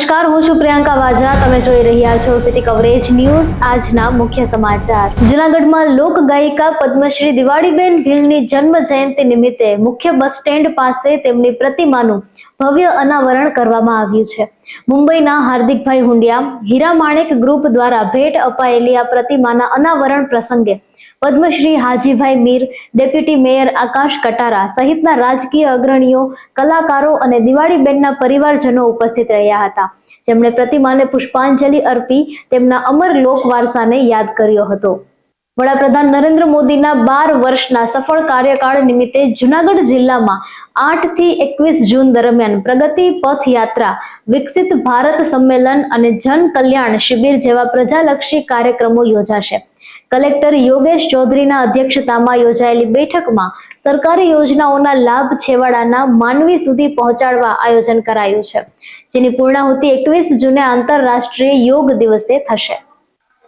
નમસ્કાર, હું છું પ્રિયંકા વાજા. તમે જોઈ રહ્યા છો સિટી કવરેજ ન્યૂઝ. આજના મુખ્ય સમાચાર. જૂનાગઢમાં લોક ગાયિકા પદ્મશ્રી દિવાળીબેન ભીલની જન્મ જયંતિ નિમિત્તે મુખ્ય બસ સ્ટેન્ડ પાસે તેમની પ્રતિમાનું ભવ્ય અનાવરણ કરવામાં આવ્યું છે. મુંબઈના હાર્દિકભાઈ હુંડિયા હીરા માણેક ગ્રુપ દ્વારા ભેટ અપાયેલી આ પ્રતિમાના અનાવરણ પ્રસંગે પદ્મશ્રી હાજીભાઈ મીર, ડેપ્યુટી મેયર આકાશ કટારા સહિતના રાજકીય અગ્રણીઓ, કલાકારો અને દિવાળીબેનના પરિવારજનો ઉપસ્થિત રહ્યા હતા, જેમણે પ્રતિમાને પુષ્પાંજલિ અર્પી તેમના અમર લોક વારસાને યાદ કર્યો હતો. વડાપ્રધાન નરેન્દ્ર મોદીના 12 વર્ષના સફળ કાર્યકાળ નિમિત્તે જૂનાગઢ જિલ્લામાં 8 થી 21 જૂન દરમિયાન પ્રગતિ પથ યાત્રા, વિકસિત ભારત સંમેલન અને જન કલ્યાણ શિબિર જેવા પ્રજાલક્ષી કાર્યક્રમો યોજાશે. કલેક્ટર યોગેશ ચૌધરીના અધ્યક્ષતામાં યોજાયેલી બેઠકમાં સરકારી યોજનાઓના લાભ છેવાડાના માનવી સુધી પહોંચાડવા આયોજન કરાયું છે, જેની પૂર્ણાહુતિ 21 જૂને આંતરરાષ્ટ્રીય યોગ દિવસે થશે.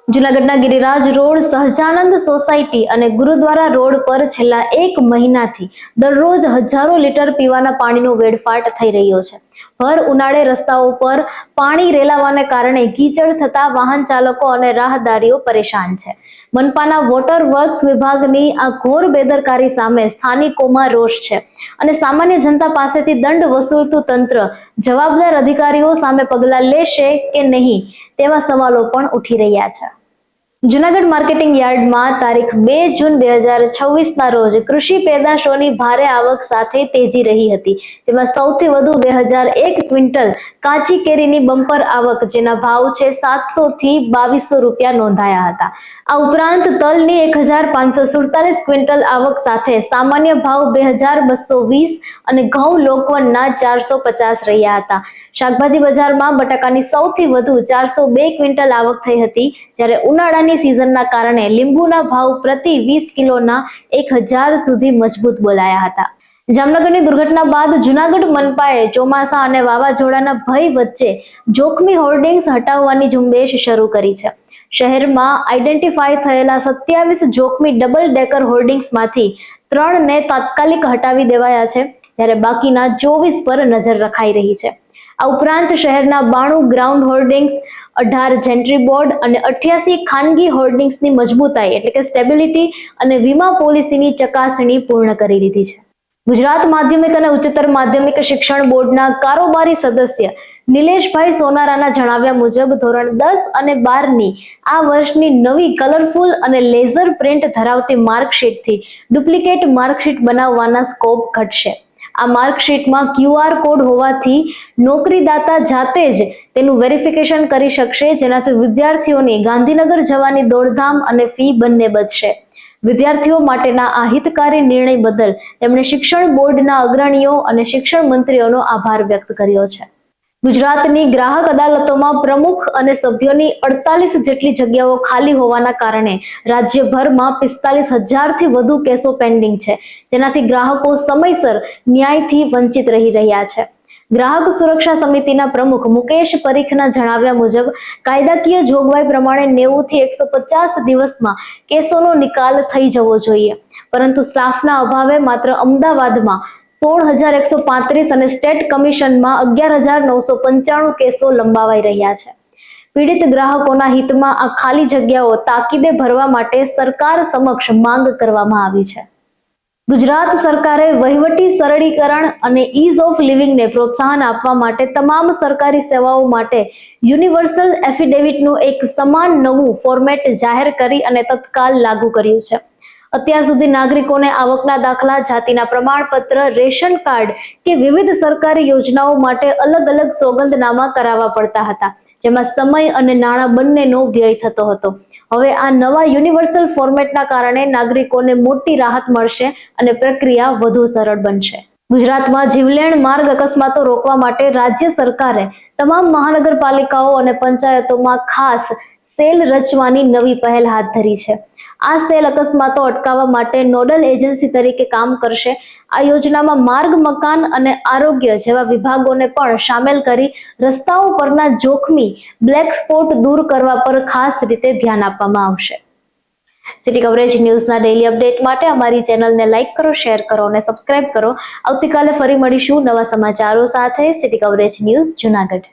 જૂનાગઢના ગિરિરાજ રોડ, સહજાનંદ સોસાયટી અને ગુરુદ્વારા રોડ પર છેલ્લા 1 મહિનાથી દરરોજ હજારો લીટર પીવાના પાણીનો વેડફાટ થઈ રહ્યો છે. ભર ઉનાળે રસ્તાઓ પર પાણી રેલાવાને કારણે કીચડ થતા વાહન ચાલકો અને રાહદારીઓ પરેશાન છે. મનપાના વોટર વર્ક્સ વિભાગની આ ઘોર બેદરકારી સામે સ્થાનિકોમાં રોષ છે અને સામાન્ય જનતા પાસેથી દંડ વસૂલતું તંત્ર જવાબદાર અધિકારીઓ સામે પગલાં લેશે કે નહીં તેવા સવાલો પણ ઉઠી રહ્યા છે. જૂનાગઢ માર્કેટિંગ યાર્ડમાં તારીખ 2 જૂન 2026ના રોજ કૃષિ પેદાશોની ભારે આવક સાથે તેજી રહી હતી, જેમાં સૌથી વધુ 2001 ક્વિન્ટલ કાચી કેરીની બમ્પર આવક, જેના ભાવ છે 700 થી 2200 રૂપિયા નોંધાયા હતા. આ ઉપરાંત તલની 1547 ક્વિન્ટલ આવક સાથે સામાન્ય ભાવ 2220 અને ઘઉં લોકવનના 450 રહ્યા હતા. શાકભાજી બજારમાં બટાકાની સૌથી વધુ 402 ક્વિન્ટલ આવક થઈ હતી, જ્યારે ઉનાળાની સિઝનના કારણે લીંબુના ભાવ પ્રતિ 20 કિલોના 1000 સુધી મજબૂત બોલાયા હતા. જામનગરની દુર્ઘટના બાદ જૂનાગઢ મનપાએ ચોમાસા અને વાવાઝોડાના ભય વચ્ચે જોખમી હોર્ડિંગ્સ હટાવવાની ઝુંબેશ શરૂ કરી છે. શહેરમાં આઈડેન્ટિફાઈ થયેલા 27 જોખમી ડબલ ડેકર હોર્ડિંગ્સમાંથી 3 ને તાત્કાલિક હટાવી દેવાયા છે, જ્યારે બાકીના 24 પર નજર રખાઈ રહી છે. આ ઉપરાંત શહેરના 92 ગ્રાઉન્ડ હોર્ડિંગ્સ, 18 જેન્ટ્રી બોર્ડ અને 88 ખાનગી હોર્ડિંગ્સની મજબૂતાઈ એટલે કે સ્ટેબિલિટી અને વીમા પોલિસીની ચકાસણી પૂર્ણ કરી લીધી છે. ગુજરાત માધ્યમિક અને ઉચ્ચતર માધ્યમિક શિક્ષણ બોર્ડના કારોબારી સદસ્ય નિલેશભાઈ સોનારાના જણાવ્યા મુજબ ધોરણ 10 અને 12ની આ વર્ષની નવી કલરફુલ અને લેઝર પ્રિન્ટ ધરાવતી માર્કશીટથી ડુપ્લિકેટ માર્કશીટ બનાવવાના સ્કોપ ઘટશે. આ માર્કશીટમાં QR કોડ હોવાથી નોકરીદાતા જાતે જ તેનું વેરિફિકેશન કરી શકશે, જેનાથી વિદ્યાર્થીઓની ગાંધીનગર જવાની દોડધામ અને ફી બંને બચશે. વિદ્યાર્થીઓ માટેના આ હિતકારી નિર્ણય બદલ તેમણે શિક્ષણ બોર્ડના અગ્રણીઓ અને શિક્ષણ મંત્રીઓનો આભાર વ્યક્ત કર્યો છે. ગુજરાતની ગ્રાહક અદાલતોમાં પ્રમુખ અને સભ્યોની 48 જેટલી જગ્યાઓ ખાલી હોવાના કારણે રાજ્યભરમાં 45,000 થી વધુ કેસો પેન્ડિંગ છે, જેનાથી ગ્રાહકો સમયસર ન્યાયથી વંચિત રહી રહ્યા છે. ગ્રાહક સુરક્ષા સમિતિના પ્રમુખ મુકેશ પરીખના જણાવ્યા મુજબ કાયદાકીય જોગવાઈ પ્રમાણે 90 થી 150 દિવસમાં કેસોનો નિકાલ થઈ જવો જોઈએ, પરંતુ સ્ટાફના અભાવે માત્ર અમદાવાદમાં 16,135 અને સ્ટેટ કમિશનમાં 11,995 કેસો લંબાવાઈ રહ્યા છે. પીડિત ગ્રાહકોના હિતમાં આ ખાલી જગ્યાઓ તાકીદે ભરવા માટે સરકાર સમક્ષ માંગ કરવામાં આવી છે. ગુજરાત સરકારે વહીવટી સરળીકરણ અને ઇઝ ઓફ લિવિંગને પ્રોત્સાહન આપવા માટે તમામ સરકારી સેવાઓ માટે યુનિવર્સલ એફિડેવિટનું એક સમાન નવું ફોર્મેટ જાહેર કરી અને તત્કાલ લાગુ કર્યું છે. અત્યાર સુધી નાગરિકોને આવકના દાખલા, જાતિના પ્રમાણપત્ર, રેશન કાર્ડ કે વિવિધ સરકારી યોજનાઓ માટે અલગ અલગ સોગંદનામા કરાવવા પડતા હતા, જેમાં સમય અને નાણાં બંનેનો વ્યય થતો હતો. હવે આ નવા યુનિવર્સલ ફોર્મેટના કારણે નાગરિકોને મોટી રાહત મળશે અને પ્રક્રિયા વધુ સરળ બનશે. ગુજરાતમાં જીવલેણ માર્ગ અકસ્માતો રોકવા માટે રાજ્ય સરકારે તમામ મહાનગરપાલિકાઓ અને પંચાયતોમાં ખાસ સેલ રચવાની નવી પહેલ હાથ ધરી છે. આ સેલ અકસ્માતો અટકાવવા માટે નોડલ એજન્સી તરીકે કામ કરશે. આ યોજનામાં માર્ગ, મકાન અને આરોગ્ય જેવા વિભાગોને પણ સામેલ કરી રસ્તાઓ પરના જોખમી બ્લેક સ્પોટ દૂર કરવા પર ખાસ રીતે ધ્યાન આપવામાં આવશે. સિટી કવરેજ ન્યૂઝના ડેઇલી અપડેટ માટે અમારી ચેનલને લાઇક કરો, શેર કરો અને સબસ્ક્રાઇબ કરો. આવતીકાલે ફરી મળીશું નવા સમાચારો સાથે. City coverage news, Junagadh.